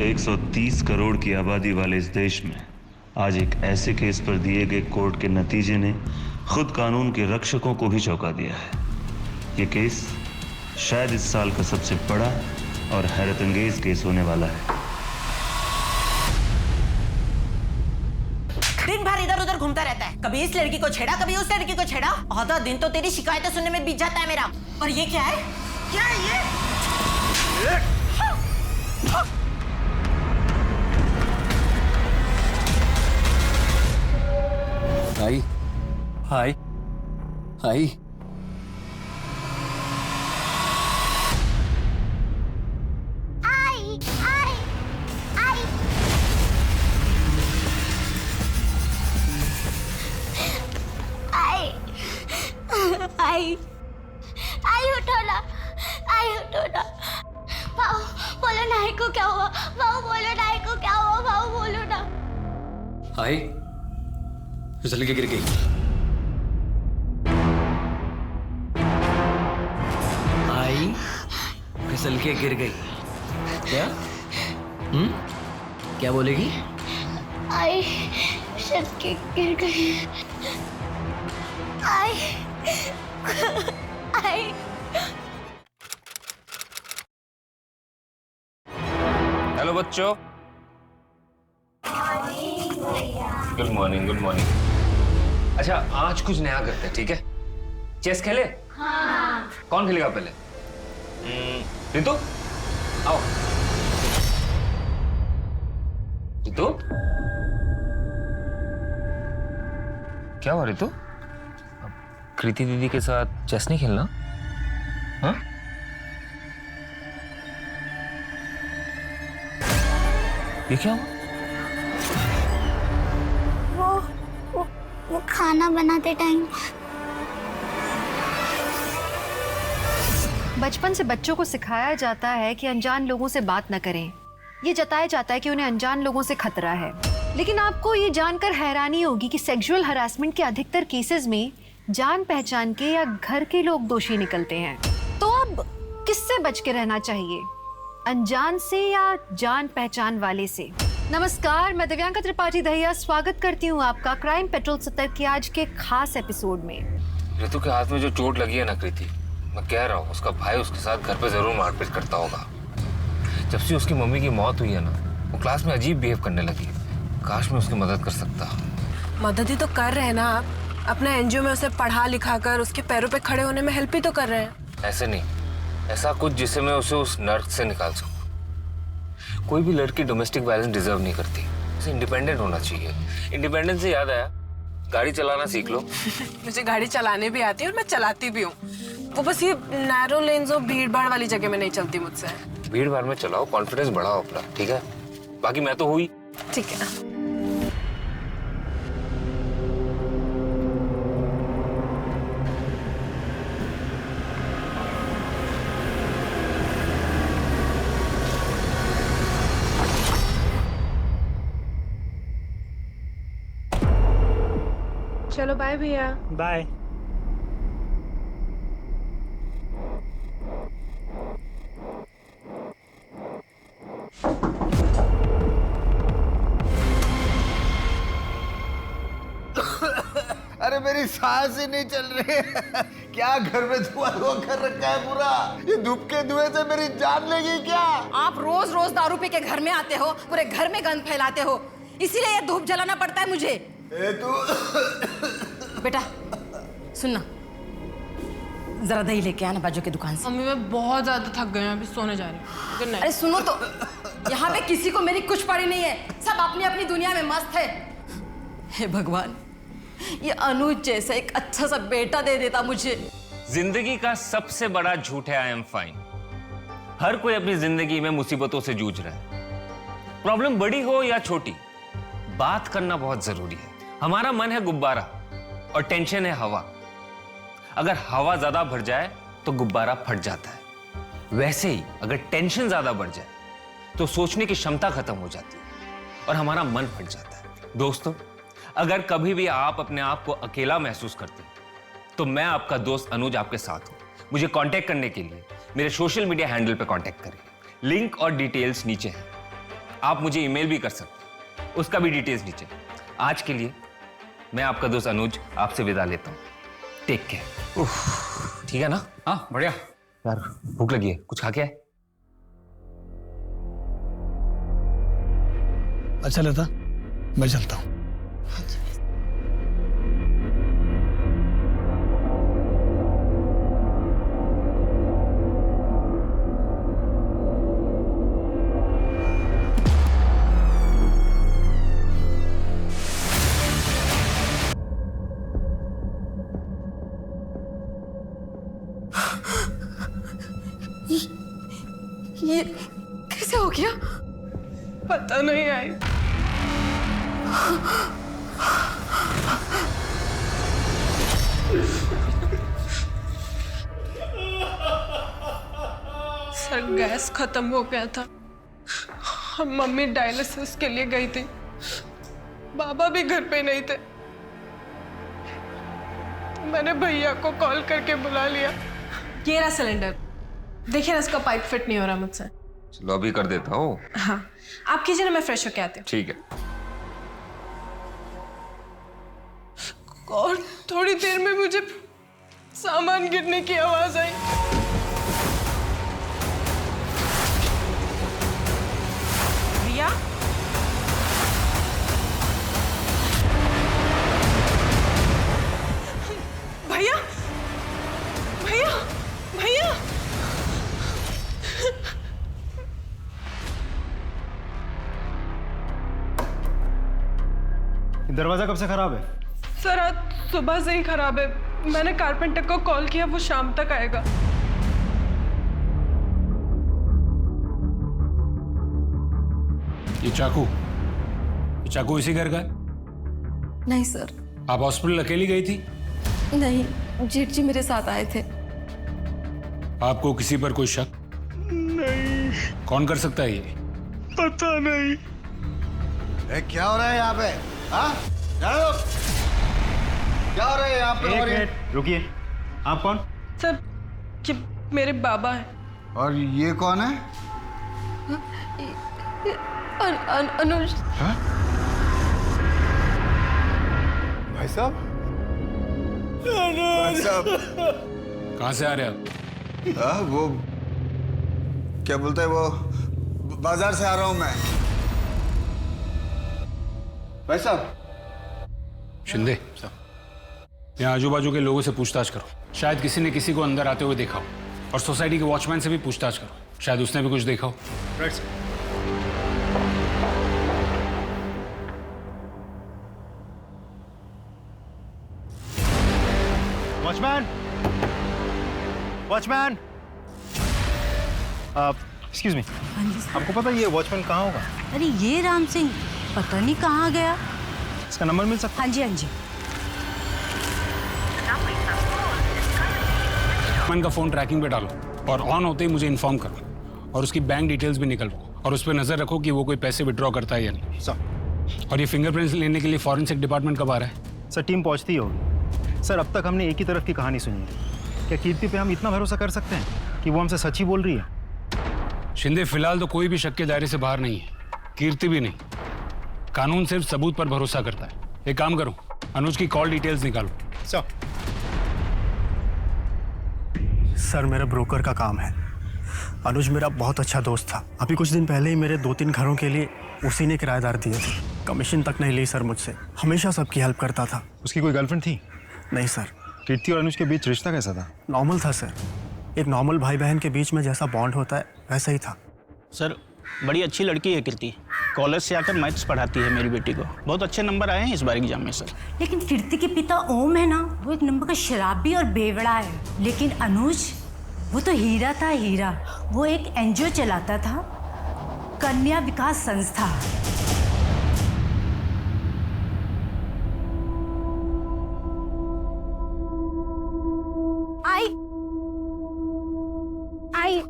130 करोड़ की आबादी वाले इस देश में आज एक ऐसे केस पर दिए गए कोर्ट के नतीजे ने खुद कानून के रक्षकों को भी चौंका दिया है। ये केस शायद इस साल का सबसे बड़ा और हैरतअंगेज केस होने वाला है। दिन भर इधर उधर घूमता रहता है, कभी इस लड़की को छेड़ा, कभी उस लड़की को छेड़ा। आधा दिन तो तेरी शिकायतें सुनने में बीत जाता है मेरा। और ये क्या है? क्या है ये? हाय हाय हाय आई उठो ना, उठो ना। भाऊ बोलो नाई को क्या हुआ? भाऊ बोलो नाई को क्या हुआ? भाऊ बोलो ना। हाय फिसल के गिर गई। हाय फिसल के गिर गई। क्या? क्या बोलेगी? आई फिसल के गिर गई। आई हेलो बच्चों। Good morning, good morning. अच्छा आज कुछ नया करते हैं, ठीक है? चेस खेले? हाँ। कौन खेलेगा पहले? रितु आओ। रितु क्या हुआ रितु? कृति दीदी के साथ चेस नहीं खेलना? हाँ? ये क्या हुआ? वो खाना बनाते टाइम। बचपन से बच्चों को सिखाया जाता है कि अनजान लोगों से बात न करें। ये जताया जाता है कि उन्हें अनजान लोगों से खतरा है। लेकिन आपको ये जानकर हैरानी होगी कि सेक्सुअल हरासमेंट के अधिकतर केसेस में जान पहचान के या घर के लोग दोषी निकलते हैं। तो अब किससे बच के रहना चाहिए, अनजान से या जान पहचान वाले से? नमस्कार, मैं दिव्यांका त्रिपाठी दहिया स्वागत करती हूँ आपका क्राइम पेट्रोल 70 के आज के खास एपिसोड में। रितु के हाथ में जो चोट लगी है ना कृति, मैं कह रहा हूँ उसका भाई उसके साथ घर पे जरूर मारपीट करता होगा। जब से उसकी मम्मी की मौत हुई है ना, वो क्लास में अजीब बिहेव करने लगी। काश मैं उसकी मदद कर सकता। मदद ही तो कर रहे हैं ना आप। अपने एनजीओ में उसे पढ़ा लिखा कर उसके पैरों पे खड़े होने में हेल्प ही तो कर रहे हैं। ऐसे नहीं, ऐसा कुछ जिससे मैं उसे उस नर्क से निकाल सकूं। कोई भी लड़की डोमेस्टिक वायलेंस डिजर्व नहीं करती, उसे इंडिपेंडेंट होना चाहिए। इंडिपेंडेंस से याद आया, गाड़ी चलाना सीख लो। मुझे गाड़ी चलाने भी आती है और मैं चलाती भी हूँ। वो बस ये नैरो लेन्स और भीड़ भाड़ वाली जगह में नहीं चलती मुझसे। भीड़ भाड़ में चलाओ, कॉन्फिडेंस बढ़ाओ अपना, ठीक है? बाकी मैं तो हुई। ठीक है। चलो बाय भैया। बाय। अरे मेरी सांस ही नहीं चल रही है। क्या घर में धुआं कर रखा है पूरा? ये धूप के धुएं से मेरी जान लेगी क्या? आप रोज रोज दारू पी के घर में आते हो, पूरे घर में गंद फैलाते हो, इसीलिए ये धूप जलाना पड़ता है मुझे। तू बेटा सुनना, जरा दही लेके आना बाजू की दुकान से। मम्मी मैं बहुत ज्यादा थक गई हूँ, अभी सोने जा रही हूँ। अरे सुनो तो, यहाँ पे किसी को मेरी कुछ पड़ी नहीं है, सब अपनी अपनी दुनिया में मस्त है। हे भगवान, ये अनुज जैसा एक अच्छा सा बेटा दे देता मुझे। जिंदगी का सबसे बड़ा झूठ है आई एम फाइन। हर कोई अपनी जिंदगी में मुसीबतों से जूझ रहा है। प्रॉब्लम बड़ी हो या छोटी, बात करना बहुत जरूरी है। हमारा मन है गुब्बारा और टेंशन है हवा। अगर हवा ज्यादा भर जाए तो गुब्बारा फट जाता है। वैसे ही अगर टेंशन ज्यादा बढ़ जाए तो सोचने की क्षमता खत्म हो जाती है और हमारा मन फट जाता है। दोस्तों, अगर कभी भी आप अपने आप को अकेला महसूस करते हैं तो मैं आपका दोस्त अनुज आपके साथ हूं। मुझे कांटेक्ट करने के लिए मेरे सोशल मीडिया हैंडल पर कांटेक्ट करें। लिंक और डिटेल्स नीचे हैं। आप मुझे ईमेल भी कर सकते हैं, उसका भी डिटेल्स नीचे। आज के लिए मैं आपका दोस्त अनुज आपसे विदा लेता हूँ। Take care. ठीक है ना? हाँ बढ़िया। यार भूख लगी है, कुछ खा के आए? अच्छा लता, मैं चलता हूँ। ये कैसे हो गया? पता नहीं आई। सर गैस खत्म हो गया था। हम मम्मी डायलिसिस के लिए गई थी, बाबा भी घर पे नहीं थे। मैंने भैया को कॉल करके बुला लिया। ये रहा सिलेंडर, देखिए ना इसका पाइप फिट नहीं हो रहा मुझसे। चलो अभी कर देता हूँ। हाँ आप कीजिए ना, मैं फ्रेश होके आती हूँ। ठीक है। और थोड़ी देर में मुझे सामान गिरने की आवाज आई। भैया भैया भैया भैया दरवाजा कब से खराब है? सर आज सुबह से ही खराब है। मैंने कारपेंटर को कॉल किया, वो शाम तक आएगा। ये चाकू इसी घर का है? नहीं सर। आप हॉस्पिटल अकेली गई थी? नहीं, जेठ जी मेरे साथ आए थे। आपको किसी पर कोई शक? नहीं। कौन कर सकता है ये? पता नहीं। क्या हो रहा है यहाँ पे? हाँ? जाओ। क्या हो रहा है यहाँ पे? एक मिनट रुकिए, आप कौन? सर ये मेरे बाबा हैं। और ये कौन है? अनुज। हाँ? भाई साहब? भाई साहब? कहाँ से आ रहे आप? वो क्या बोलते हैं, वो बाजार से आ रहा हूँ मैं। भाई साहब? शिंदे, यहाँ आजू बाजू के लोगों से पूछताछ करो। शायद किसी ने किसी को अंदर आते हुए देखा हो। और सोसाइटी के वॉचमैन से भी पूछताछ करो, शायद उसने भी कुछ देखा हो। Right sir. Watchman, watchman, excuse me, आपको पता है ये वॉचमैन कहाँ होगा? अरे ये राम सिंह पता नहीं कहाँ गया। इसका नंबर मिल सकता है? हाँ जी हाँ जी। वॉचमैन का फोन ट्रैकिंग पे डालो और ऑन होते ही मुझे इन्फॉर्म करो। और उसकी बैंक डिटेल्स भी निकलवाओ और उस पर नजर रखो कि वो कोई पैसे विड्रॉ करता है या नहीं। सर। और ये फिंगरप्रिंट्स लेने के लिए फॉरेंसिक डिपार्टमेंट कब आ रहा है? सर टीम पहुंचती ही होगी। सर अब तक हमने एक ही तरफ की कहानी सुनी है। क्या कीर्ति पे हम इतना भरोसा कर सकते हैं कि वो हमसे सच ही बोल रही है? शिंदे, फिलहाल तो कोई भी शक के दायरे से बाहर नहीं है, कीर्ति भी नहीं। कानून सिर्फ सबूत पर भरोसा करता है। एक काम करो, अनुज की कॉल डिटेल्स निकालो। सर मेरा ब्रोकर का काम है। अनुज मेरा बहुत अच्छा दोस्त था। अभी कुछ दिन पहले ही मेरे 2-3 घरों के लिए उसी ने किराएदार दिए थे। कमीशन तक नहीं ली सर मुझसे। हमेशा सबकी हेल्प करता था। उसकी कोई गर्लफ्रेंड थी? नहीं सर। कीर्ति और अनुज के बीच रिश्ता कैसा था? नॉर्मल था सर। एक नॉर्मल भाई बहन के बीच में जैसा बॉन्ड होता है वैसा ही था। सर बड़ी अच्छी लड़की है कीर्ति। कॉलेज से आकर मैथ्स पढ़ाती है मेरी बेटी को। बहुत अच्छे नंबर आए हैं इस बार एग्जाम में सर। लेकिन कीर्ति के पिता ओम है ना, वो एक नंबर का शराबी और बेवड़ा है। लेकिन अनुज, वो तो हीरा था, हीरा। वो एक एनजीओ चलाता था, कन्या विकास संस्था। आई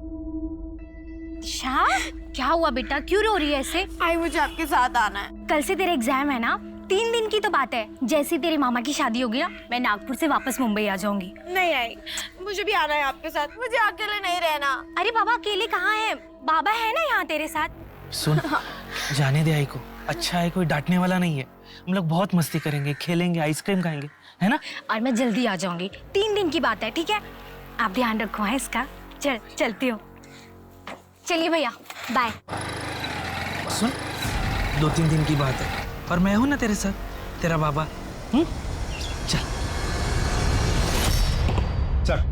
शाह, क्या हुआ बेटा, क्यों रो रही है ऐसे? आई मुझे आपके साथ आना है। कल से तेरे एग्जाम है ना, 3 दिन की तो बात है। जैसे तेरे मामा की शादी होगी ना, मैं नागपुर से वापस मुंबई आ जाऊंगी। नहीं आई, मुझे भी आना है आपके साथ। मुझे अकेले नहीं रहना। अरे बाबा अकेले कहाँ है, बाबा है ना यहाँ तेरे साथ। सुन, जाने दे आई को। अच्छा है, कोई डांटने वाला नहीं है। हम लोग बहुत मस्ती करेंगे, खेलेंगे, आइसक्रीम खाएंगे, है ना? और मैं जल्दी आ जाऊंगी, 3 दिन की बात है, ठीक है? आप ध्यान रखो है इसका। चलती हूँ। चलिए भैया, बाय। सुन, 2-3 दिन की बात है और मैं हूं ना तेरे साथ, तेरा बाबा। चल। सर,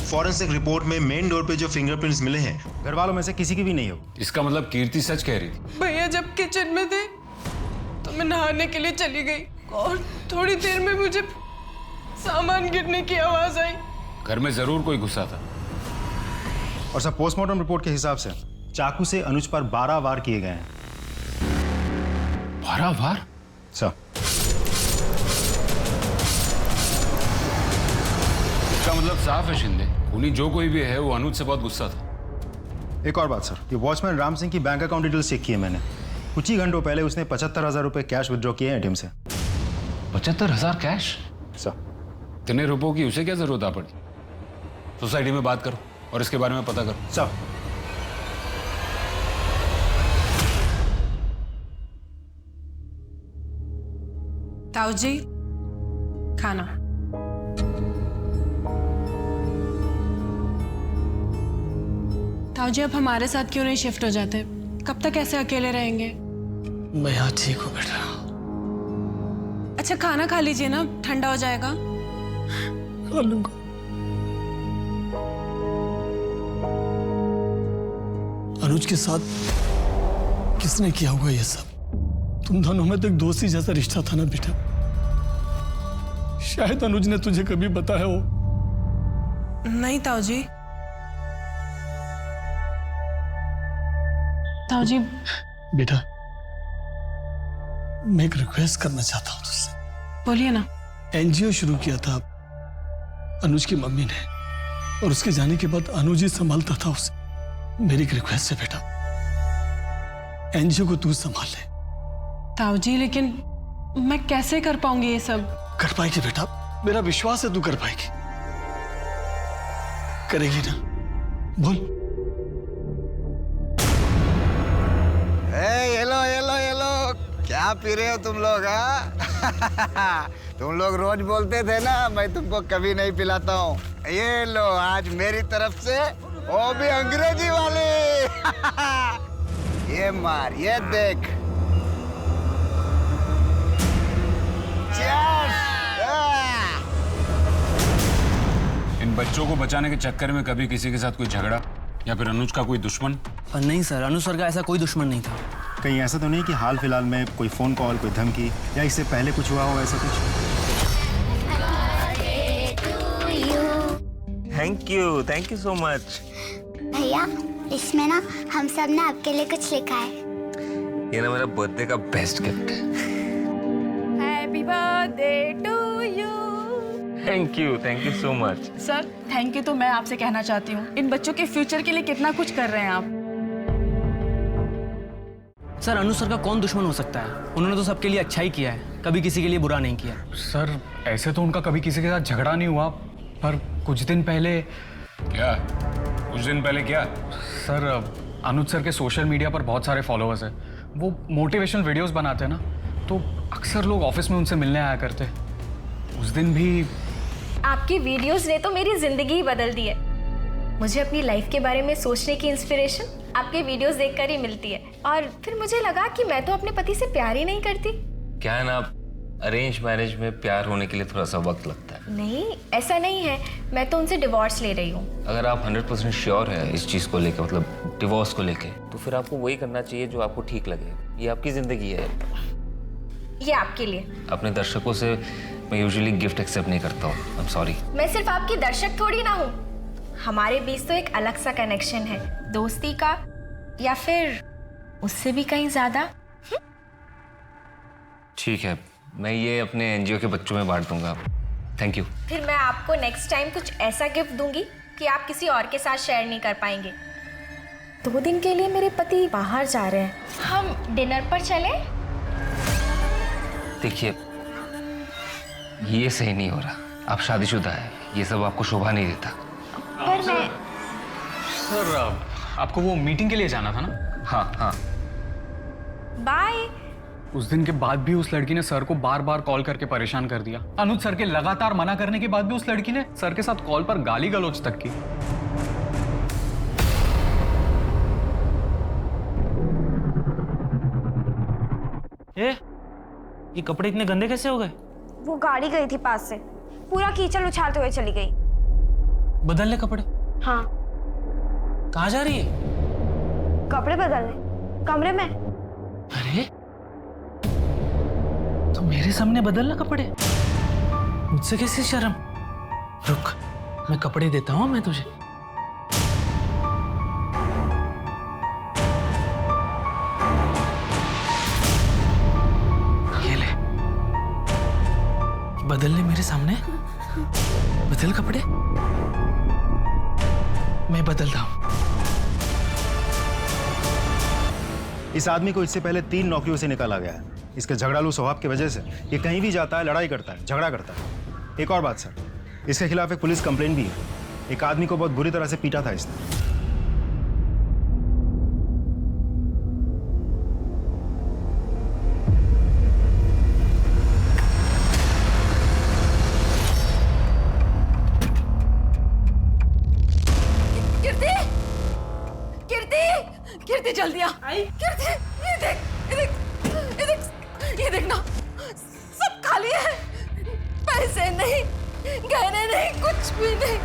फॉरेंसिक रिपोर्ट में मेन डोर पे जो फिंगरप्रिंट्स मिले हैं, घर वालों में से किसी की भी नहीं हो। इसका मतलब कीर्ति सच कह रही थी। भैया जब किचन में थे तो मैं नहाने के लिए चली गई और थोड़ी देर में मुझे सामान गिरने की आवाज आई। घर में जरूर कोई घुसा था। और सर, पोस्टमार्टम रिपोर्ट के हिसाब से चाकू से अनुज पर 12 वार किए गए हैं। 12 वार? सर, इसका मतलब साफ है शिंदे, खूनी जो कोई भी है वो अनुज से बहुत गुस्सा था। एक और बात सर, ये वॉचमैन राम सिंह की बैंक अकाउंट डिटेल्स चेक की है मैंने। कुछ ही घंटों पहले उसने 75,000 रुपए कैश विड्रॉ किए एटीएम से। 75,000 कैश? सर, इतने रुपयों की उसे क्या जरूरत आ पड़ी? सोसाइटी में बात करो और इसके बारे में पता करो। सर, ताऊ जी, खाना। ताऊ जी, आप हमारे साथ क्यों नहीं शिफ्ट हो जाते? कब तक ऐसे अकेले रहेंगे? मैं यहाँ ठीक हूँ बेटा। अच्छा खाना खा लीजिए ना, ठंडा हो जाएगा। खा लूंगा। अनुज के साथ किसने किया होगा ये सब? तुम दोनों में तो एक दोस्ती जैसा रिश्ता था ना बेटा। शायद अनुज ने तुझे कभी बताया हो। नहीं ताऊ जी। ताऊ जी। बेटा, मैं एक रिक्वेस्ट करना चाहता हूँ तुझसे। बोलिए ना। एनजीओ शुरू किया था अनुज की मम्मी ने, और उसके जाने के बाद अनुज ही संभालता था उसे। मेरी एक रिक्वेस्ट है बेटा, एनजीओ को तू संभाल ले। ताऊ जी, लेकिन मैं कैसे कर पाऊंगी ये सब? कर पाएगी बेटा, मेरा विश्वास है तू कर पाएगी। करेगी ना? बोल। येलो येलो येलो, क्या पी रहे हो तुम लोग? तुम लोग रोज बोलते थे ना मैं तुमको कभी नहीं पिलाता हूँ। ये लो आज मेरी तरफ से, वो भी अंग्रेजी वाले। ये मार, ये देख। इन बच्चों को बचाने के चक्कर में कभी किसी के साथ कोई झगड़ा या फिर अनुज का कोई दुश्मन? नहीं सर, अनुज सर का ऐसा कोई दुश्मन नहीं था। कहीं ऐसा तो नहीं कि हाल फिलहाल में कोई फोन कॉल, कोई धमकी या इससे पहले कुछ हुआ हो ऐसा कुछ? Thank you so much. भैया, इसमें ना हम सब ने आपके लिए कुछ लिखा है। ये ना मेरा बर्थडे का बेस्ट गिफ्ट है। Happy birthday to you. Thank you so much. Sir, thank you तो मैं आपसे कहना चाहती हूँ, इन बच्चों के फ्यूचर के लिए कितना कुछ कर रहे हैं आप। सर, अनुज सर का कौन दुश्मन हो सकता है? उन्होंने तो सबके लिए अच्छा ही किया है, कभी किसी के लिए बुरा नहीं किया। सर, ऐसे तो उनका कभी किसी के साथ झगड़ा नहीं हुआ, पर कुछ दिन पहले। क्या? कुछ दिन पहले क्या? सर, अनुज सर के सोशल मीडिया पर बहुत सारे फॉलोअर्स हैं। वो मोटिवेशनल वीडियोस बनाते हैं ना, तो अक्सर लोग ऑफिस में उनसे मिलने आया करते। उस दिन भी आपकी वीडियोस ने तो मेरी जिंदगी ही बदल दी है। मुझे अपनी लाइफ के बारे में सोचने की इंस्पिरेशन आपके वीडियोस देखकर ही मिलती है। और फिर मुझे लगा कि मैं तो अपने पति से प्यार ही नहीं करती। क्या है ना, अरेंज मैरिज में प्यार होने के लिए थोड़ा सा वक्त लगता है। नहीं, ऐसा नहीं है। मैं तो उनसे डिवोर्स ले रही हूँ। अगर आप 100% श्योर है इस चीज को लेके, मतलब डिवोर्स को लेके, तो फिर आपको वही करना चाहिए जो आपको ठीक लगे। ये आपकी जिंदगी है। ये आपके लिए। अपने दर्शकों से मैं यूजुअली गिफ्ट एक्सेप्ट नहीं करता हूँ। I am sorry. मैं सिर्फ आपकी दर्शक थोड़ी ना हूँ। हमारे बीच तो एक अलग सा कनेक्शन है, दोस्ती का, या फिर उससे भी कहीं ज्यादा। ठीक है, मैं ये अपने एनजीओ के बच्चों में बांट दूंगा। Thank you. फिर मैं आपको नेक्स्ट टाइम कुछ ऐसा गिफ्ट दूंगी कि आप किसी और के साथ शेयर नहीं कर पाएंगे। 2 दिन के लिए मेरे पति बाहर जा रहे हैं, हम डिनर पर चले? देखिए, ये सही नहीं हो रहा। आप शादीशुदा है, ये सब आपको शोभा नहीं देता। पर मैं सर, आपको वो मीटिंग के लिए जाना था ना? हाँ हाँ। बाय। उस दिन के बाद भी उस लड़की ने सर को बार बार कॉल करके परेशान कर दिया। अनुज सर के लगातार मना करने के बाद भी उस लड़की ने सर के साथ कॉल पर गाली गलौज तक की। ये कपड़े इतने गंदे कैसे हो गए? वो गाड़ी गई थी पास से, पूरा कीचड़ उछालते हुए चली गई। बदल ले कपड़े। हाँ। कहाँ जा रही है? कपड़े बदलने कमरे में। अरे तो मेरे सामने बदलना कपड़े, मुझसे कैसी शर्म। रुक, मैं कपड़े देता हूँ मैं तुझे। ये ले, बदल ले मेरे सामने। बदल कपड़े, मैं बदलता हूँ। इस आदमी को इससे पहले 3 नौकरियों से निकाला गया है। इसके झगड़ालू स्वभाव की वजह से ये कहीं भी जाता है, लड़ाई करता है, झगड़ा करता है। एक और बात सर, इसके खिलाफ एक पुलिस कंप्लेंट भी है। एक आदमी को बहुत बुरी तरह से पीटा था इसने। कीर्ति, कीर्ति, कीर्ति जल्दी आ। कीर्ति, ये देख, ये देख, ये देख, ये देखना, सब खाली है। पैसे नहीं, गहने नहीं, कुछ भी नहीं।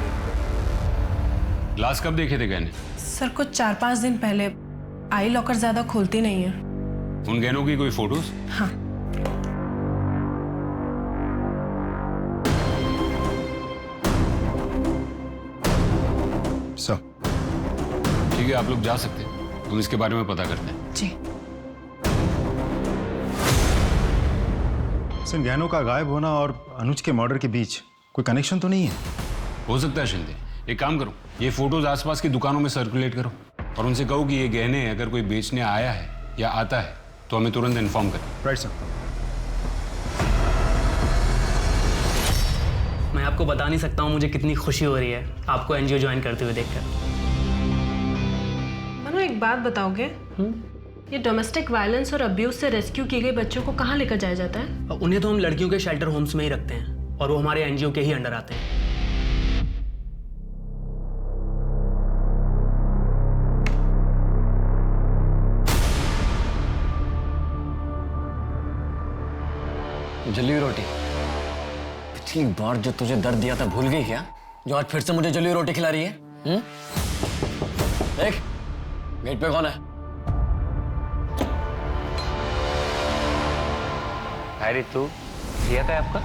ग्लास कब देखे थे गहने? सर कुछ 4-5 दिन पहले। आई लॉकर ज्यादा खोलती नहीं है। उन गहनों की कोई फोटोज? हाँ। सर ठीक है, आप लोग जा सकते हैं, हम इसके बारे में पता करते हैं। जी। सर गहनों का गायब होना और अनुज के मर्डर के बीच कोई कनेक्शन तो नहीं है? हो सकता है शिंदे, एक काम करो, ये फोटोज आसपास की दुकानों में सर्कुलेट करो और उनसे कहो कि ये गहने अगर कोई बेचने आया है या आता है तो हमें तुरंत इन्फॉर्म करें। Right sir. मैं आपको बता नहीं सकता हूँ मुझे कितनी खुशी हो रही है आपको एनजीओ ज्वाइन करते हुए देखकर। मनु एक बात बताओगे? ये डोमेस्टिक वायलेंस और अब्यूज से रेस्क्यू किए गए बच्चों को कहाँ लेकर जाया जाता है? उन्हें तो हम लड़कियों के शेल्टर होम्स में ही रखते हैं और वो हमारे एनजीओ के ही अंडर आते हैं। जली रोटी। पिछली बार जो तुझे दर्द दिया था भूल गई क्या? जो आज फिर से मुझे जली रोटी खिला रही है? देख, गेट पे कौन है? अरे तू क्या था आपका?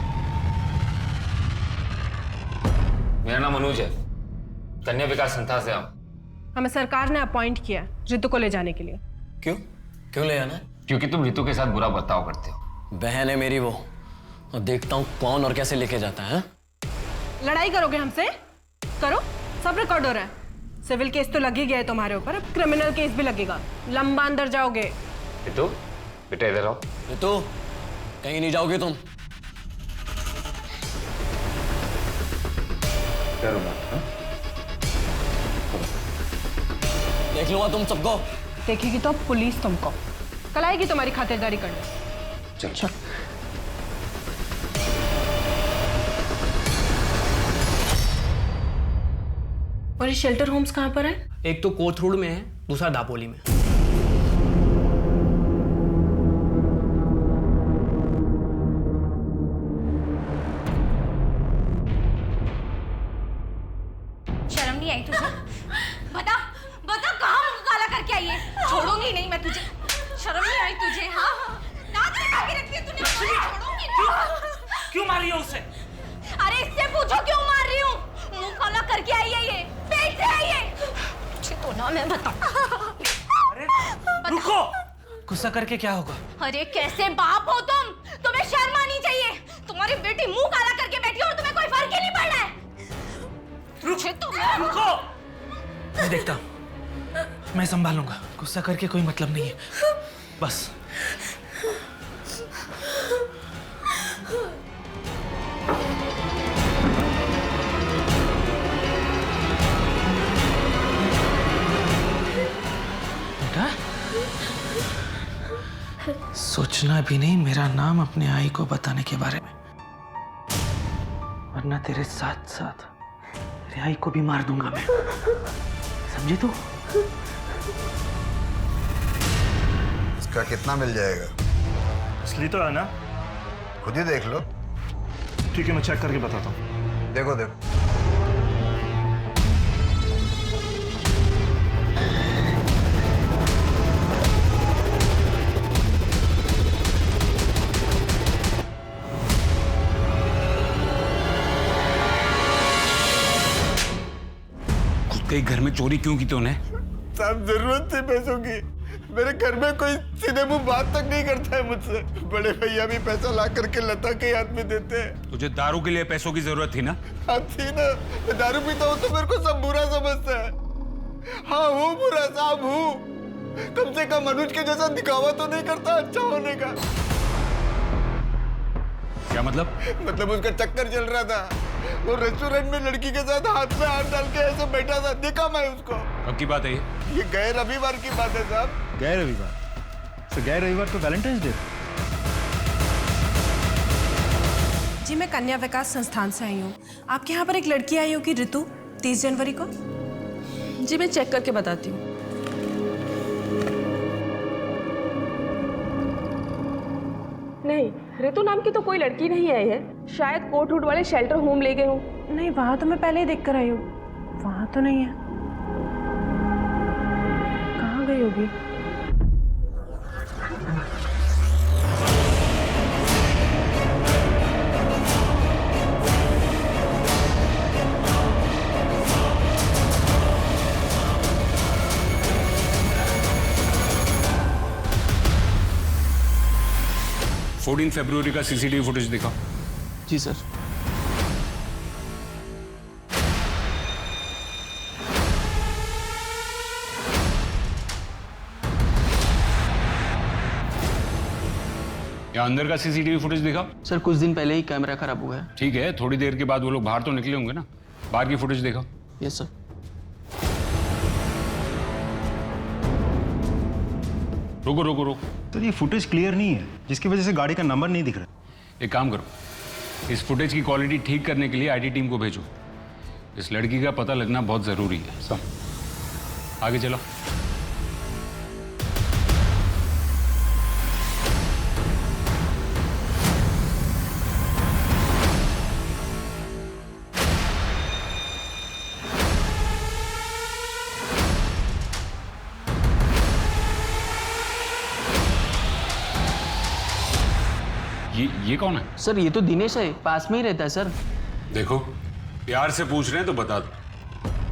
मेरा नाम अनुज है, कन्या विकास संस्था से आऊं। हमें सरकार ने अपॉइंट किया रितु को ले जाने के लिए। क्यों? क्यों ले आना है? क्योंकि तुम रितु के साथ बुरा बर्ताव करते हो। बहन है मेरी वो, और देखता हूँ कौन और कैसे लेके जाता है। लड़ाई करोगे हमसे? करो, सब रिकॉर्ड हो रहा है। सिविल केस तो लग ही गया है तुम्हारे ऊपर, अब क्रिमिनल केस भी लगेगा। लंबा अंदर जाओगे। रितु, बेटा इधर आओ। रितु, कहीं नहीं जाओगे तुम। डरो मत। देख लूंगा तुम सबको। देखेगी तो पुलिस तुमको। कल आएगी तुम्हारी खातिरदारी करने। चल। और ये शेल्टर होम्स कहाँ पर है? एक तो कोथरूड में है, दूसरा दापोली में। शर्म नहीं आई तुझे? बता बता, कहाँ मुंह काला करके आई है? छोड़ूंगी नहीं मैं तुझे। शर्म नहीं आई तुझे? हाँ, दांत लगा के रखती है तूने। छोड़ूंगी नहीं। क्यों मारी हो उसे? अरे इससे पूछो क्यों मार रही हूँ? मुंह काला करके आई है ये, पेट से आई है। तुझे तो ना मैं बता। अरे रुको, गुस्सा करके क्या होगा? अरे कैसे बाप हो तुम? तुम्हें शर्म आनी चाहिए। तुम्हारी बेटी मुंह काला करके बैठी और तुम्हें कोई फर्क ही नहीं पड़ रहा है। रुको, मैं देखता हूँ, मैं संभालूंगा। गुस्सा करके कोई मतलब नहीं है, बस। क्या? सोचना भी नहीं मेरा नाम अपने आई को बताने के बारे में, वरना तेरे साथ साथ तेरे आई को भी मार दूंगा मैं, समझी तू? इसका कितना मिल जाएगा? असली तो है ना? खुद ही देख लो। ठीक है, मैं चेक करके बताता हूँ। देखो देखो। कई घर में चोरी क्यों की तूने? सब जरूरत थी पैसों की। मेरे घर में कोई सीधे मुंह बात तक नहीं करता है मुझसे। बड़े भैया भी पैसा ला करके लता के हाथ में देते हैं। तुझे दारू के लिए पैसों की जरूरत थी ना? हाँ थी ना। मैं दारू पीता हूँ तो मेरे को सब बुरा समझता है। हाँ हूँ बुरा साहब हूँ। कम से कम अनुज के जैसा दिखावा तो नहीं करता अच्छा होने का। क्या मतलब? मतलब उसका चक्कर चल रहा था। वो रेस्टोरेंट में लड़की के साथ हाथ में हाथ डाल के ऐसे बैठा था, देखा मैं उसको। कब की बात है ये गए रविवार की बात है साहब। गए रविवार? तो गए रविवार तो वैलेंटाइंस डे। जी मैं कन्या विकास संस्थान से आई हूँ। आपके यहाँ पर एक लड़की आई होगी ऋतु, 30 जनवरी को। जी मैं चेक करके बताती हूँ। नहीं, ऋतु नाम की तो कोई लड़की नहीं आई है। शायद कोट हुड वाले शेल्टर होम ले गए हों। नहीं, वहाँ तो मैं पहले ही देख कर आई हूँ। वहाँ तो नहीं है। कहाँ गई होगी? फरवरी का सीसीटीवी फुटेज दिखाओ। जी सर। या अंदर का सीसीटीवी फुटेज दिखाओ। सर कुछ दिन पहले ही कैमरा खराब हुआ है। ठीक है, थोड़ी देर के बाद वो लोग बाहर तो निकले होंगे ना, बाहर की फुटेज दिखाओ। Yes sir. रुको रुको रुको। तो ये फुटेज क्लियर नहीं है, जिसकी वजह से गाड़ी का नंबर नहीं दिख रहा। एक काम करो, इस फुटेज की क्वालिटी ठीक करने के लिए आईटी टीम को भेजो। इस लड़की का पता लगना बहुत जरूरी है। सब आगे चलो। ये कौन है? सर ये तो दिनेश है, पास में ही रहता है सर। देखो, प्यार से पूछ रहे हैं तो बता दो,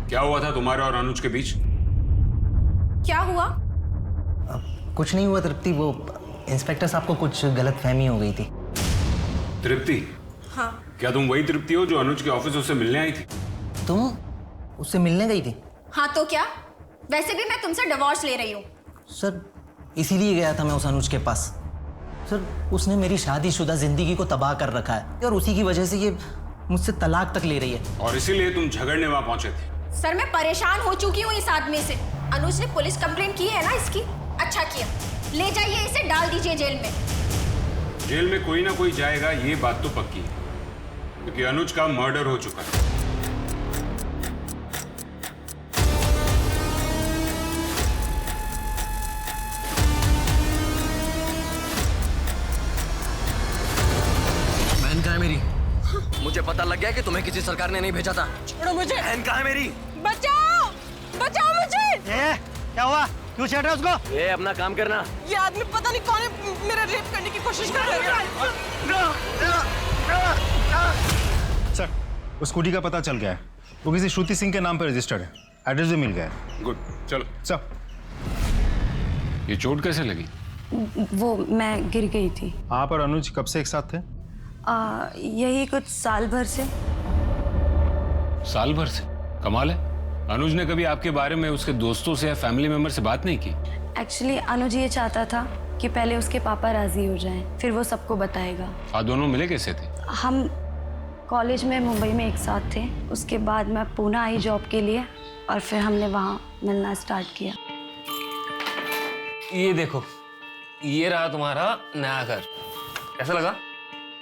क्या हुआ था तुम्हारे और अनुज के बीच? क्या हुआ? कुछ नहीं हुआ तृप्ति, वो इंस्पेक्टर साहब को कुछ गलतफहमी हो गई थी। तृप्ति? हाँ। क्या तुम वही तृप्ति हो जो अनुज के ऑफिस उससे मिलने आई थी? तुम उससे मिलने गई थी? हाँ तो क्या, वैसे भी मैं तुमसे डिवोर्स ले रही हूँ। सर इसीलिए गया था मैं उस अनुज के पास। सर उसने मेरी शादीशुदा जिंदगी को तबाह कर रखा है और उसी की वजह से ये मुझसे तलाक तक ले रही है। और इसीलिए तुम झगड़ने वहां पहुंचे थे? सर मैं परेशान हो चुकी हूँ इस आदमी से। अनुज ने पुलिस कंप्लेंट की है ना इसकी। अच्छा किया, ले जाइए इसे, डाल दीजिए जेल में। जेल में कोई ना कोई जाएगा, ये बात तो पक्की है, क्योंकि अनुज का मर्डर हो चुका है। बहन कहाँ है मेरी? मुझे पता लग गया कि तुम्हें किसी सरकार ने नहीं भेजा था। छोड़ो मुझे। बहन कहाँ है मेरी? बचाओ, बचाओ मुझे। क्या हुआ? क्यों छेड़ रहे हो उसको? ये अपना काम करना। ये आदमी पता नहीं कौन है, मेरा रेप करने की कोशिश कर रहा है। सर उस स्कूटी का पता चल गया है, वो किसी श्रुति सिंह के नाम पर रजिस्टर्ड है, एड्रेस भी मिल गया है। गुड, चलो। सर ये चोट कैसे लगी? वो मैं गिर गई थी। आप और अनुज कब से एक साथ थे? यही कुछ साल भर से। साल भर से? कमाल है। अनुज ने कभी आपके बारे में उसके दोस्तों से या फैमिली मेंबर से बात नहीं की? एक्चुअली अनुज ये चाहता था कि पहले उसके पापा राजी हो जाएं, फिर वो सबको बताएगा। आप दोनों मिले कैसे थे? हम कॉलेज में मुंबई में एक साथ थे, उसके बाद मैं पुणे आई जॉब के लिए और फिर हमने वहाँ मिलना स्टार्ट किया। ये देखो, ये रहा तुम्हारा नया घर। कैसा लगा?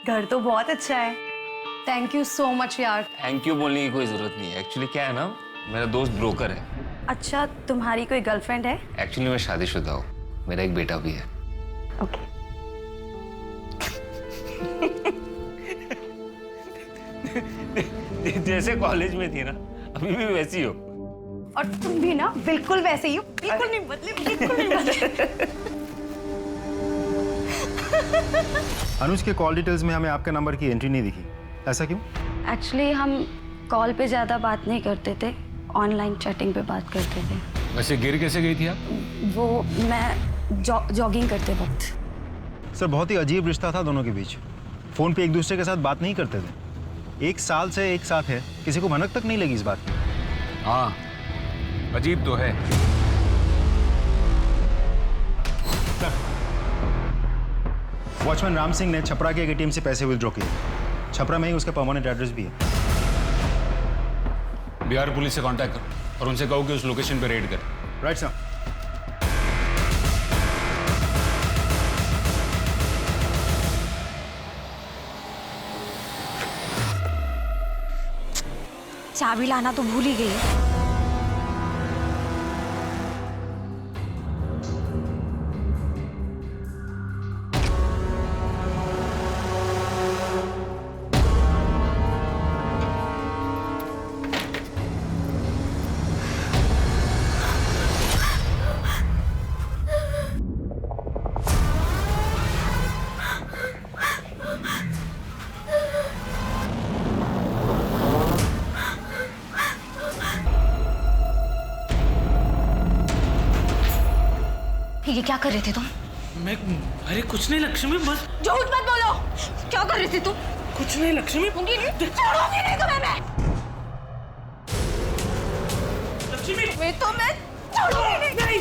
घर तो बहुत अच्छा है। थैंक यू सो मच यार। थैंक यू बोलने की कोई जरूरत नहीं है। एक्चुअली क्या है ना, मेरा दोस्त ब्रोकर है। अच्छा, तुम्हारी कोई गर्लफ्रेंड है? एक्चुअली मैं शादीशुदा हूँ, मेरा एक बेटा भी है। ओके। जैसे कॉलेज में थी ना, अभी भी वैसी हो। और तुम भी ना बिल्कुल वैसे ही हो, बिल्कुल नहीं बदले, बिल्कुल नहीं बदले। अनुज के कॉल डिटेल्स में हमें आपके नंबर की एंट्री नहीं दिखी, ऐसा क्यों? एक्चुअली हम कॉल पे ज़्यादा बात नहीं करते थे, ऑनलाइन चैटिंग पे बात करते थे। वैसे गिर कैसे गई थी आप? वो मैं जॉगिंग करते वक्त। सर बहुत ही अजीब रिश्ता था दोनों के बीच। फ़ोन पे एक दूसरे के साथ बात नहीं करते थे। 1 साल से एक साथ है, किसी को भनक तक नहीं लगी इस बात की। हाँ, अजीब तो है। वॉचमैन राम सिंह ने छपरा के एटीएम से पैसे विथड्रॉ किए। छपरा में ही उसका परमानेंट एड्रेस भी है। बिहार पुलिस से कांटेक्ट करो और उनसे कहो कि उस लोकेशन पे रेड करें। Right sir. चाबी लाना तो भूल ही गई। ये क्या कर रहे थे तुम? मैं अरे कुछ नहीं लक्ष्मी, बस झूठ मत बोलो। क्या कर रहे थे तुम? कुछ नहीं लक्ष्मी। छोड़ूंगी नहीं तुम्हें मैं। लक्ष्मी मैं छोड़ूंगी नहीं।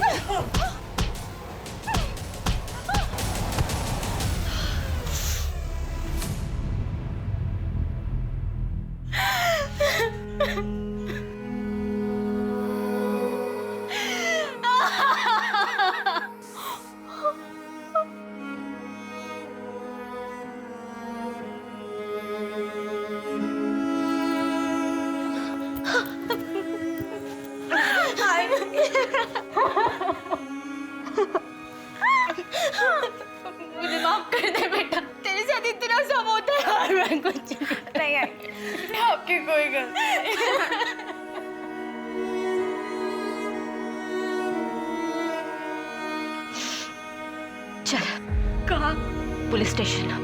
मुझे माफ कर दे बेटा, तेरे साथ इतना सब होता है और मैं कुछ नहीं है। आपकी कोई गलती नहीं। चल। कहाँ? Police station.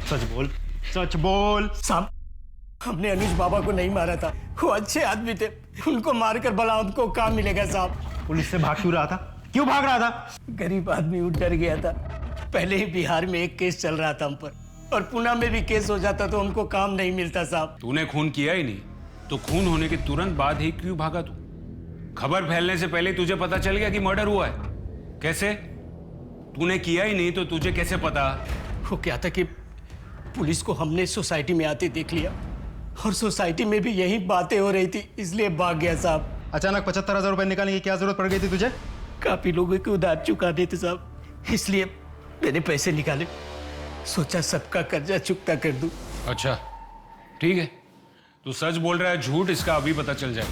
सच बोल, सच बोल। साहब, हमने अनुज बाबा को नहीं मारा था, वो अच्छे आदमी थे। उनको मारकर भला हमको काम मिलेगा साहब? पुलिस से भाग क्यों रहा था? क्यों भाग रहा था? गरीब आदमी उठ डर गया था। पहले ही बिहार में एक केस चल रहा था हम पर, और पुणे में भी केस हो जाता तो उनको काम नहीं मिलता साहब। तूने खून किया ही नहीं, तो खून होने के तुरंत बाद ही क्यों भागा तू? खबर फैलने से पहले तुझे पता चल गया कि मर्डर हुआ है। कैसे? तूने किया ही नहीं तो तुझे कैसे पता? वो क्या था कि पुलिस को हमने सोसाइटी में आते देख लिया, और सोसाइटी में भी यही बातें हो रही थी, इसलिए भाग गया साहब। अचानक 75,000 रुपए निकालने की क्या जरूरत पड़ गई थी तुझे? काफी लोगों के उधार चुकाने थे साहब, इसलिए मैंने पैसे निकाले। सोचा सबका कर्जा चुकता कर दूं। अच्छा ठीक है, तू सच बोल रहा है झूठ इसका अभी पता चल जाए।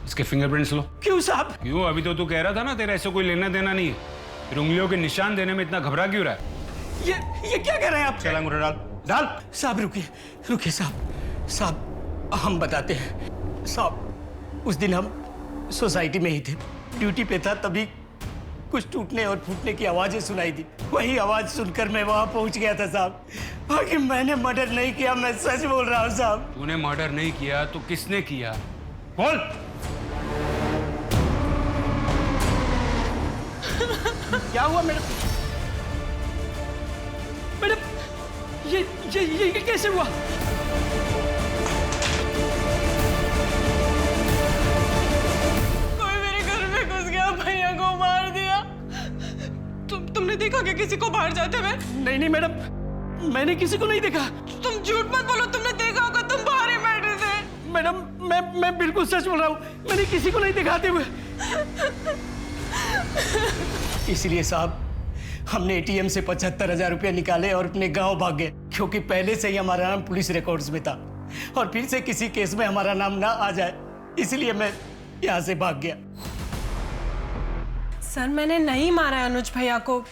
इसके फिंगरप्रिंट्स लो। क्यों साहब? क्यों? अभी तो तू कह रहा था ना तेरा ऐसे कोई लेना देना नहीं है, फिर उंगलियों के निशान देने में इतना घबरा क्यों रहा है? ये क्या कर रहे हैं आप? चल अंगूठा डाल। डाल। साहब रुकिए साहब, हम बताते हैं साहब। उस दिन हम सोसाइटी में ही थे, ड्यूटी पे था, तभी कुछ टूटने और फूटने की आवाजें सुनाई दी। वही आवाज सुनकर मैं वहां पहुंच गया था साहब। बाकी मैंने मर्डर नहीं किया, मैं सच बोल रहा हूँ साहब। तूने मर्डर नहीं किया तो किसने किया? बोल। क्या हुआ मैडम? मैडम ये कैसे हुआ? कोई मेरे घर में घुस गया, भैया को मार दिया। तुमने देखा क्या किसी को बाहर जाते हुए? नहीं मैडम, मैंने किसी को नहीं देखा। तुम झूठ मत बोलो, तुमने देखा होगा, तुम बाहर ही बैठे थे। मैडम मैं बिल्कुल सच बोल रहा हूँ, मैंने किसी को नहीं दिखाते हुए। इसलिए साहब हमने एटीएम से 75,000 रुपया निकाले और अपने गांव भाग गए, क्योंकि पहले से ही हमारा नाम पुलिस रिकॉर्ड्स में था और फिर से किसी केस में हमारा नाम ना आ जाए, इसलिए मैं यहाँ से भाग गया। सर मैंने नहीं मारा है अनुज भैया को,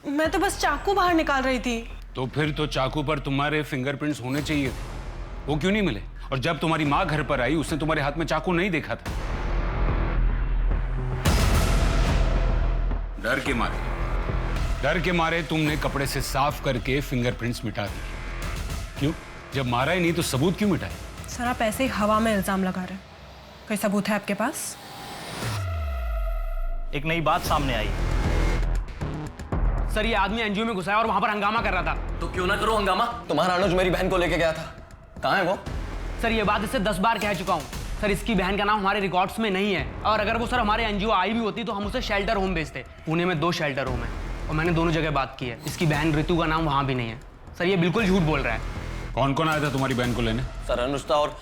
मैं तो बस चाकू बाहर निकाल रही थी। तो फिर तो चाकू पर तुम्हारे फिंगरप्रिंट्स होने चाहिए थे, वो क्यों नहीं मिले? और जब तुम्हारी माँ घर पर आई उसने तुम्हारे हाथ में चाकू नहीं देखा था। डर के मारे तुमने कपड़े से साफ करके फिंगरप्रिंट्स मिटा दिए। क्यों? जब मारा ही नहीं तो सबूत क्यों मिटाए? सर आप ऐसे ही हवा में इल्जाम लगा रहे हैं, कोई सबूत है आपके पास? एक नई बात सामने आई। सर ये आदमी एनजीओ में घुसा है और वहां पर हंगामा कर रहा था। तो क्यों ना करो हंगामा? तुम्हारा अनुज मेरी बहन को लेके गया था, कहाँ है वो? सर ये बात इससे 10 बार कह चुका हूँ। सर इसकी बहन का नाम हमारे रिकॉर्ड्स में नहीं है, और अगर वो सर हमारे एनजीओ आई भी होती तो हम उसे शेल्टर होम भेजते। पुणे में 2 शेल्टर होम है और मैंने दोनों जगह बात की है। इसकी बहन ऋतु का नाम वहाँ भी नहीं है। सर ये बिल्कुल झूठ बोल रहा है। कौन कौन आया था तुम्हारी बहन को लेने? सर अनुज था और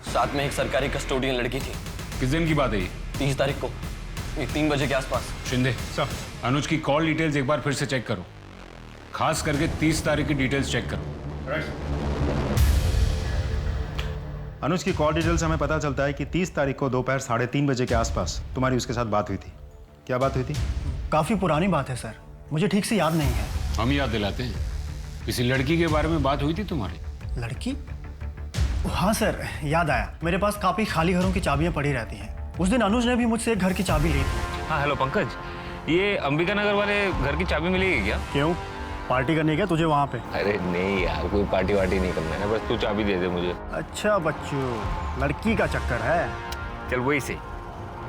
साथ में एक सरकारी कस्टोडियन लड़की थी। किस दिन की बात है ये? 30 तारीख को 3 बजे के आसपास। शिंदे सर, अनुज की कॉल डिटेल्स एक बार फिर से चेक करो, खास करके 30 तारीख की डिटेल्स चेक करो। अनुज की कॉल डिटेल से हमें पता चलता है कि 30 तारीख को दोपहर 3:30 बजे के आसपास तुम्हारी उसके साथ बात हुई थी। क्या बात हुई थी? काफ़ी पुरानी बात है सर, मुझे ठीक से याद नहीं है। हम याद दिलाते हैं। किसी लड़की के बारे में बात हुई थी तुम्हारी? लड़की? हाँ सर, याद आया। मेरे पास काफ़ी खाली घरों की चाबियाँ पड़ी रहती हैं। उस दिन अनुज ने भी मुझसे एक घर की चाबी ली थी। हाँ हेलो पंकज, ये अंबिका नगर वाले घर की चाबी मिलेगी क्या? क्यों, पार्टी करनी क्या तुझे वहाँ पे? अरे नहीं यार, कोई पार्टी वार्टी नहीं करना है, बस तू चाबी दे दे मुझे। अच्छा बच्चू, लड़की का चक्कर है। चल वही से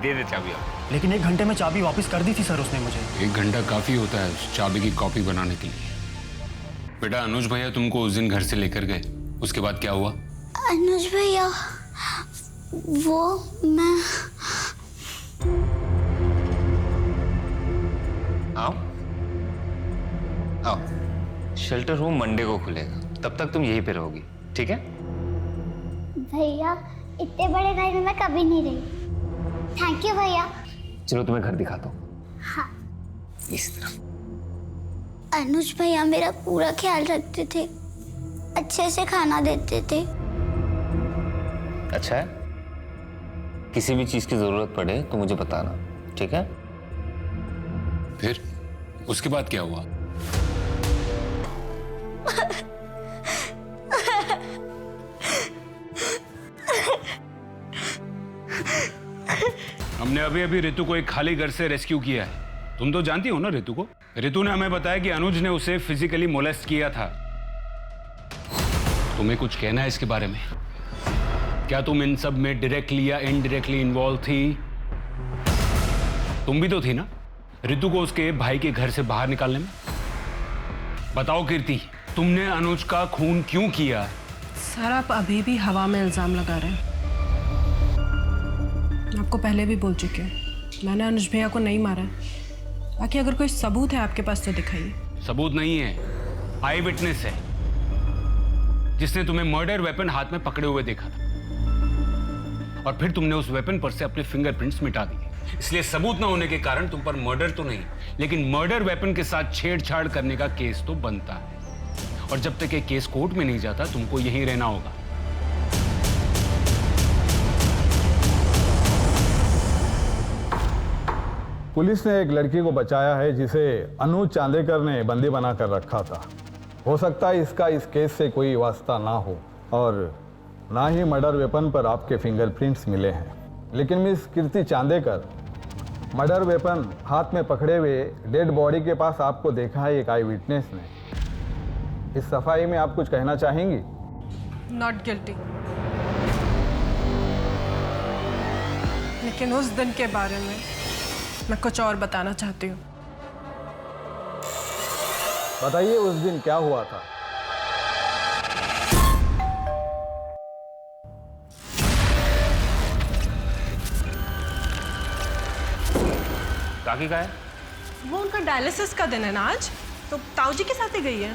दे दे चाबी आप। लेकिन 1 घंटे में चाबी वापस कर दी थी सर उसने मुझे। 1 घंटा काफी होता है उस चाबी की कॉपी बनाने के लिए। बेटा अनुज भैया तुमको उस दिन घर से लेकर गए, उसके बाद क्या हुआ? अनुज भैया वो मैं आओ आओ, शेल्टर होम मंडे को खुलेगा, तब तक तुम यहीं पे रहोगी, ठीक है? भैया इतने बड़े घर में मैं कभी नहीं रही। थैंक यू भैया। चलो तुम्हें घर दिखाता हूँ। हाँ। इस तरफ। अनुज भैया मेरा पूरा ख्याल रखते थे, अच्छे से खाना देते थे। अच्छा है, किसी भी चीज की जरूरत पड़े तो मुझे बताना, ठीक है? फिर उसके बाद क्या हुआ? हमने अभी अभी ऋतु को एक खाली घर से रेस्क्यू किया है। तुम तो जानती हो ना ऋतु को। ऋतु ने हमें बताया कि अनुज ने उसे फिजिकली मोलेस्ट किया था। तुम्हें कुछ कहना है इसके बारे में? क्या तुम इन सब में डायरेक्टली या इनडायरेक्टली इन्वॉल्व थी? तुम भी तो थी ना ऋतु को उसके भाई के घर से बाहर निकालने में। बताओ कीर्ति, तुमने अनुज का खून क्यों किया? सर आप अभी भी हवा में इल्जाम लगा रहे हैं। आपको पहले भी बोल चुके हैं, मैंने अनुज भैया को नहीं मारा। बाकी अगर कोई सबूत है आपके पास तो दिखाइए। सबूत नहीं है, आई विटनेस है, जिसने तुम्हें मर्डर वेपन हाथ में पकड़े हुए देखा था और फिर तुमने उस वेपन पर से अपने फिंगरप्रिंट्स मिटा दिए। इसलिए सबूत न होने के कारण तुम पर मर्डर तो नहीं, लेकिन मर्डर वेपन के साथ छेड़छाड़ करने का केस तो बनता है। और जब तक ये केस कोर्ट में नहीं जाता तुमको यहीं रहना होगा। पुलिस ने एक लड़की को बचाया है जिसे अनुज चांदेकर ने बंदी बनाकर रखा था। हो सकता है इसका इस केस से कोई वास्ता ना हो और ना ही मर्डर वेपन पर आपके फिंगरप्रिंट्स मिले हैं। लेकिन मिस कीर्ति चांदेकर, मर्डर वेपन हाथ में पकड़े हुए डेड बॉडी के पास आपको देखा है एक आई विटनेस ने। इस सफाई में आप कुछ कहना चाहेंगी? Not guilty. लेकिन उस दिन के बारे में मैं कुछ और बताना चाहती हूँ। बताइए उस दिन क्या हुआ था? काकी का है? वो उनका डायलिसिस का दिन है ना आज, तो ताऊ जी के साथ ही गई है।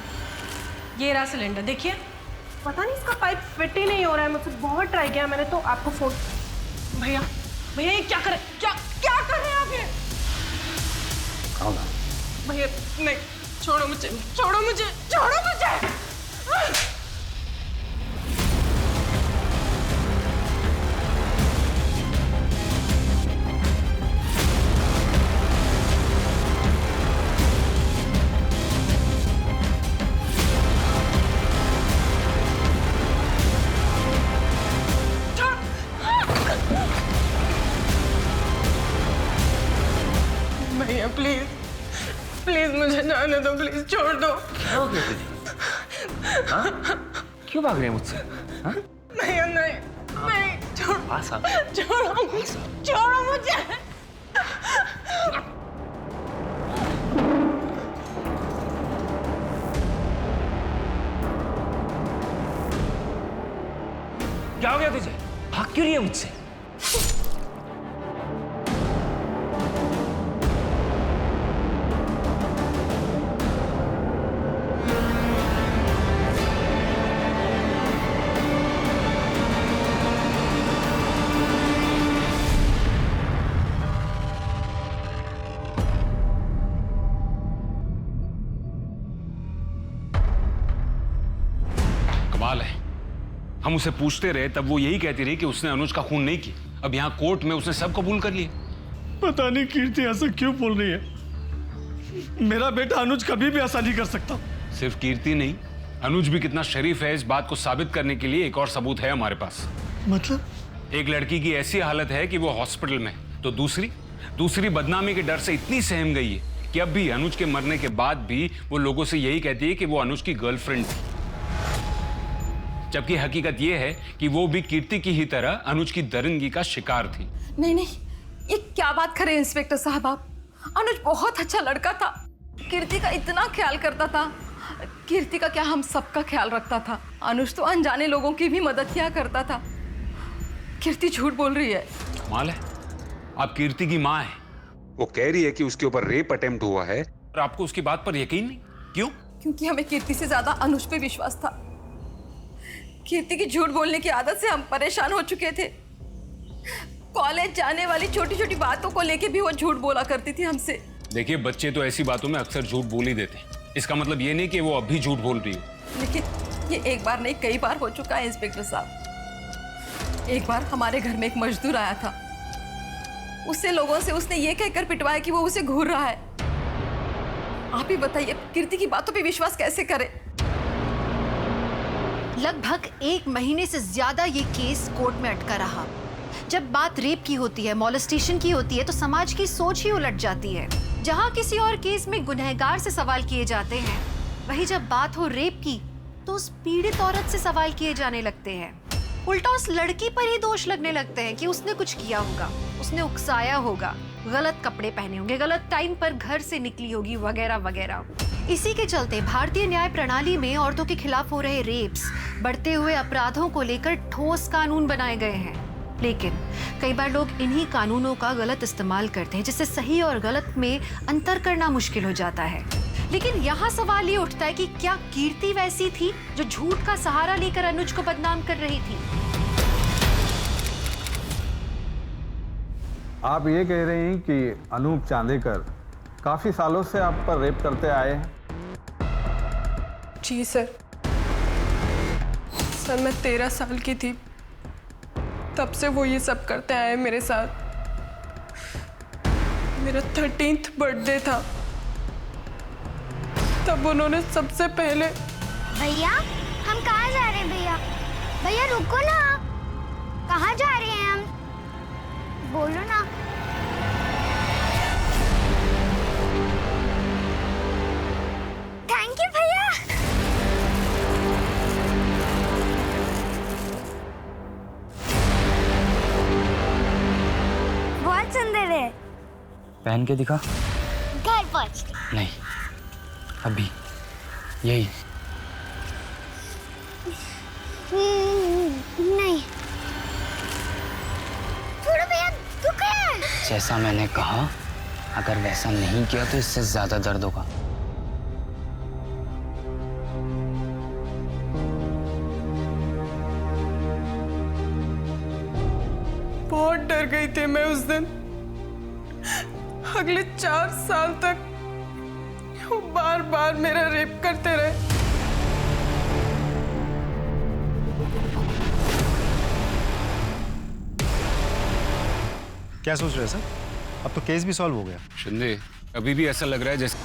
ये रहा सिलेंडर, देखिए। पता नहीं इसका पाइप फिट ही नहीं हो रहा है, मुझसे बहुत ट्राई किया मैंने, तो आपको फोन। भैया भैया ये क्या कर रहे हैं आप ये? भैया नहीं, छोड़ो मुझे, छोड़ो मुझे, छोड़ो मुझे। भैया प्लीज प्लीज मुझे जाने दो, प्लीज छोड़ दो। क्या हो गया तुझे? हाँ? क्यों भाग रहे हैं मुझसे? हाँ? भैया नहीं, नहीं, छोड़ो मुझे। क्या हो गया तुझे? भाग क्यों रही है मुझसे? कमाल है, हम उसे पूछते रहे तब वो यही कहती रही कि उसने अनुज का खून नहीं किया। अब यहाँ कोर्ट में उसने सब कबूल कर लिया। पता नहीं कीर्ति ऐसा क्यों बोल रही है। मेरा बेटा अनुज कभी भी ऐसा नहीं कर सकता। सिर्फ कीर्ति नहीं, अनुज भी कितना शरीफ है इस बात को साबित करने के लिए एक और सबूत है हमारे पास। मतलब? एक लड़की की ऐसी हालत है कि वो हॉस्पिटल में, तो दूसरी बदनामी के डर से इतनी सहम गई है कि अब भी अनुज के मरने के बाद भी वो लोगों से यही कहती है कि वो अनुज की गर्लफ्रेंड थी, जबकि हकीकत ये है कि वो भी कीर्ति की ही तरह अनुज की दरिंदगी का शिकार थी। नहीं, ये क्या बात करें इंस्पेक्टर साहब आप? अनुज बहुत अच्छा लड़का था, कीर्ति का इतना ख्याल करता था। कीर्ति का क्या, हम सबका ख्याल रखता था। अनुज तो अनजाने लोगों की भी मदद किया करता था। कीर्ति झूठ बोल रही है। कमाल है, आप कीर्ति की माँ है, वो कह रही है कि उसके ऊपर रेप अटेम्प्ट हुआ है और आपको उसकी बात पर यकीन नहीं। क्यों? क्योंकि हमें कीर्ति से ज्यादा अनुज पे विश्वास था। कीर्ति की झूठ बोलने की आदत से हम परेशान हो चुके थे। कॉलेज जाने वाली छोटी छोटी बातों को लेके भी वो झूठ बोला करती थी हमसे। देखिए, बच्चे तो ऐसी बातों में अक्सर झूठ बोल ही देते हैं। इसका मतलब ये नहीं कि वो अभी झूठ बोल रही हो। लेकिन ये एक बार नहीं, कई बार हो चुका है इंस्पेक्टर साहब। एक बार हमारे घर में एक मजदूर आया था, उससे लोगों से उसने ये कहकर पिटवाया कि वो उसे घूर रहा है। आप ही बताइए, कीर्ति की बातों पे विश्वास कैसे करें? लगभग 1 महीने से ज्यादा ये केस कोर्ट में अटका रहा। जब बात रेप की होती है, मॉलेस्टेशन की होती है, तो समाज की सोच ही उलट जाती है। जहां किसी और केस में गुनहगार से सवाल किए जाते हैं, वही जब बात हो रेप की तो उस पीड़ित औरत से सवाल किए जाने लगते हैं। उल्टा उस लड़की पर ही दोष लगने लगते हैं कि उसने कुछ किया होगा, उसने उकसाया होगा, गलत कपड़े पहने होंगे, गलत टाइम पर घर से निकली होगी, वगैरह वगैरह। इसी के चलते भारतीय न्याय प्रणाली में औरतों के खिलाफ हो रहे रेप्स, बढ़ते हुए अपराधों को लेकर ठोस कानून बनाए गए हैं। लेकिन कई बार लोग इन्हीं कानूनों का गलत इस्तेमाल करते हैं, जिससे सही और गलत में अंतर करना मुश्किल हो जाता है। लेकिन यहाँ सवाल ये उठता है कि क्या कीर्ति वैसी थी जो झूठ का सहारा लेकर अनुज को बदनाम कर रही थी? आप ये कह रहे हैं कि अनूप चांदेकर काफी सालों से आप पर रेप करते आए हैं? जी सर। मैं 13 साल की थी, तब से वो ये सब करते आए मेरे साथ। मेरा 13th बर्थडे था, तब उन्होंने सबसे पहले। भैया हम कहाँ जा रहे हैं? भैया भैया रुको ना, कहाँ जा रहे हैं हम? बोलो ना। थैंक यू भैया। बहुत सुंदर है। पहन के दिखा। घर पहुंच। नहीं, अभी यही। नहीं छोड़ो भैया, दुख है। जैसा मैंने कहा, अगर वैसा नहीं किया तो इससे ज्यादा दर्द होगा। बहुत डर गई थी मैं उस दिन। अगले 4 साल तक वो बार बार मेरा रेप करते रहे। क्या सोच रहे हैं सर? अब तो केस भी सॉल्व हो गया। शिंदे, अभी भी ऐसा लग रहा है जैसे।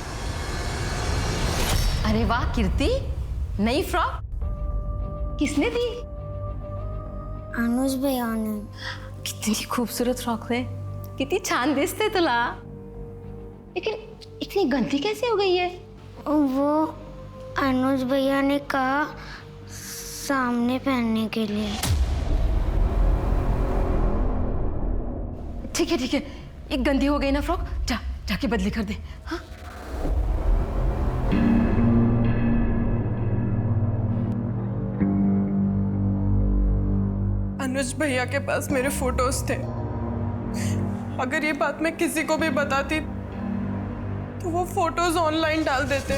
अरे वाह कीर्ति, नई फ्रॉक किसने दी? अनुज भैया ने। कितनी खूबसूरत फ्रॉक है, कितनी छान दिसते तुला। लेकिन इतनी गंदी कैसे हो गई है? वो अनुज भैया ने कहा सामने पहनने के लिए। ठीक है, एक गंदी हो गई ना फ्रॉक, जाके बदली कर दे। हाँ? अनुज भैया के पास मेरे फोटोज थे। अगर ये बात मैं किसी को भी बताती तो वो फोटोज ऑनलाइन डाल देते।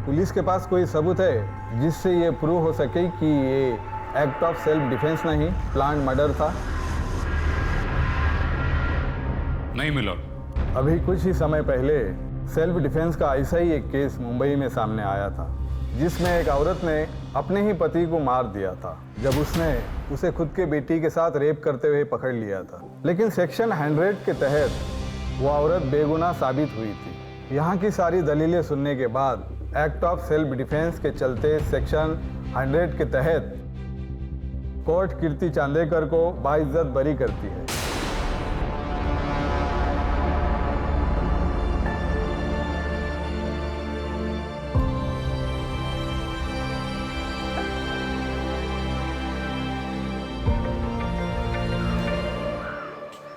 पुलिस के पास कोई सबूत है जिससे ये प्रूव हो सके कि ये एक्ट ऑफ सेल्फ डिफेंस नहीं, प्लान्ड मर्डर था? नहीं मिला। अभी कुछ ही समय पहले सेल्फ डिफेंस का ऐसा ही एक केस मुंबई में सामने आया था, जिसमें एक औरत ने अपने ही पति को मार दिया था जब उसने उसे खुद के बेटी के साथ रेप करते हुए पकड़ लिया था। लेकिन सेक्शन 100 के तहत वो औरत बेगुनाह साबित हुई थी। यहाँ की सारी दलीलें सुनने के बाद एक्ट ऑफ सेल्फ डिफेंस के चलते सेक्शन 100 के तहत कोर्ट कीर्ति चांदेकर को बाइज्जत बरी करती है।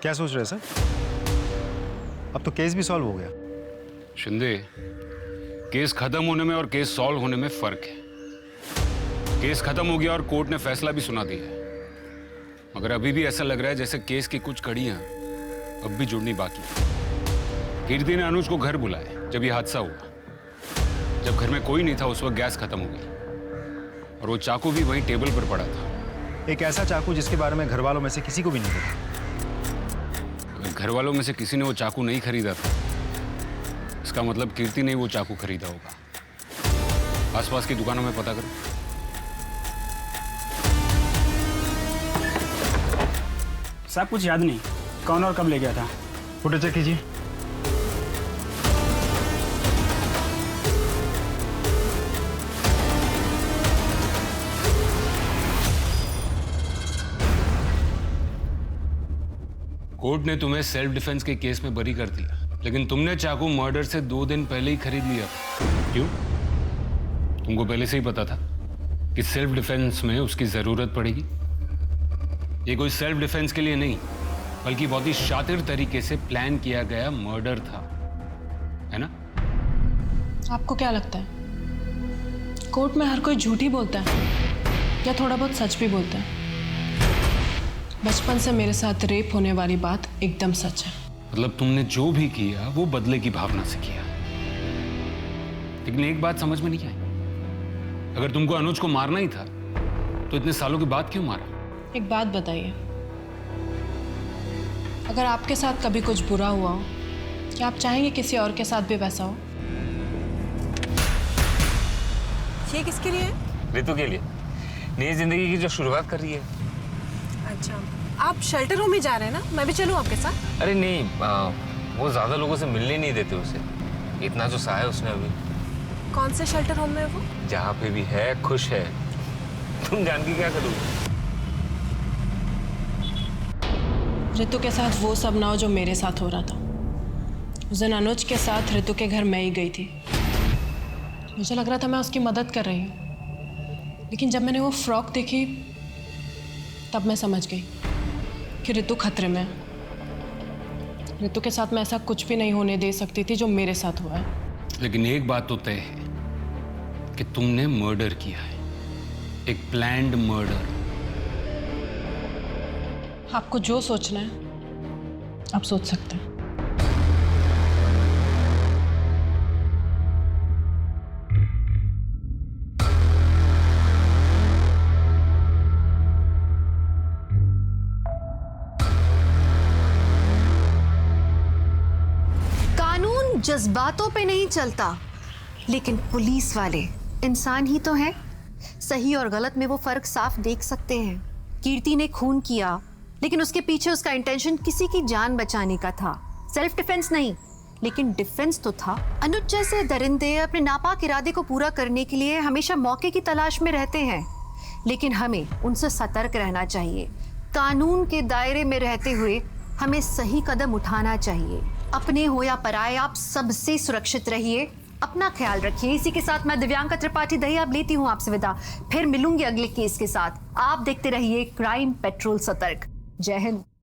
क्या सोच रहे हैं सर? अब तो केस भी सॉल्व हो गया। शिंदे, केस खत्म होने में और केस सॉल्व होने में फर्क है। केस खत्म हो गया और कोर्ट ने फैसला भी सुना दिया है, मगर अभी भी ऐसा लग रहा है जैसे केस की कुछ कड़ियां अब भी जुड़नी बाकी है। कीर्ति ने अनुज को घर बुलाया जब ये हादसा हुआ। जब घर में कोई नहीं था उस वक्त गैस खत्म हो गई और वो चाकू भी वहीं टेबल पर पड़ा था। एक ऐसा चाकू जिसके बारे में घर वालों में से किसी को भी नहीं पता। अगर घर वालों में से किसी ने वो चाकू नहीं खरीदा था, इसका मतलब कीर्ति ने वो चाकू खरीदा होगा। आसपास की दुकानों में पता करो। साहब कुछ याद नहीं, कौन और कब ले गया था? फोटो चेक कीजिए। कोर्ट ने तुम्हें सेल्फ डिफेंस के केस में बरी कर दिया, लेकिन तुमने चाकू मर्डर से 2 दिन पहले ही खरीद लिया। क्यों? तुमको पहले से ही पता था कि सेल्फ डिफेंस में उसकी जरूरत पड़ेगी। ये कोई सेल्फ डिफेंस के लिए नहीं, बल्कि बहुत ही शातिर तरीके से प्लान किया गया मर्डर था, है ना? आपको क्या लगता है कोर्ट में हर कोई झूठ ही बोलता है या थोड़ा बहुत सच भी बोलता है? बचपन से मेरे साथ रेप होने वाली बात एकदम सच है। मतलब तुमने जो भी किया वो बदले की भावना से किया। लेकिन एक बात समझ में नहीं आई, अगर तुमको अनुज को मारना ही था तो इतने सालों के बाद क्यों मारा? एक बात बताइए, अगर आपके साथ कभी कुछ बुरा हुआ हो, क्या आप चाहेंगे किसी और के साथ भी वैसा हो? ये किसके लिए? ऋतु के लिए, नई जिंदगी की जो शुरुआत कर रही है। अच्छा, आप शेल्टर होम में जा रहे हैं ना? मैं भी चलूं आपके साथ? अरे नहीं, वो ज्यादा लोगों से मिलने नहीं देते उसे। इतना जो सहा है उसने अभी। कौन से शेल्टर होम में है वो? जहाँ पे भी है खुश है। तुम जान के क्या करोगे? ऋतु के साथ वो सब ना हो जो मेरे साथ हो रहा था। उस दिन अनुज के साथ ऋतु के घर मैं ही गई थी। मुझे लग रहा था मैं उसकी मदद कर रही हूँ, लेकिन जब मैंने वो फ्रॉक देखी तब मैं समझ गई कि ऋतु खतरे में है। ऋतु के साथ मैं ऐसा कुछ भी नहीं होने दे सकती थी जो मेरे साथ हुआ है। लेकिन एक बात तो तय है कि तुमने मर्डर किया है, एक प्लान्ड मर्डर। आपको जो सोचना है आप सोच सकते हैं। कानून जज्बातों पे नहीं चलता, लेकिन पुलिस वाले इंसान ही तो हैं। सही और गलत में वो फर्क साफ देख सकते हैं। कीर्ति ने खून किया, लेकिन उसके पीछे उसका इंटेंशन किसी की जान बचाने का था, सेल्फ डिफेंस नहीं, लेकिन डिफेंस तो था। अनुज जैसे दरिंदे अपने नापाक इरादे को पूरा करने के लिए हमेशा मौके की तलाश में रहते हैं, लेकिन हमें उनसे सतर्क रहना चाहिए। कानून के दायरे में रहते हुए हमें सही कदम उठाना चाहिए। अपने हो या पराये, आप सबसे सुरक्षित रहिए, अपना ख्याल रखिए। इसी के साथ मैं दिव्यांका त्रिपाठी दहिया लेती हूँ आपसे विदा। फिर मिलूंगी अगले केस के साथ। आप देखते रहिए क्राइम पेट्रोल सतर्क। जय हिंद।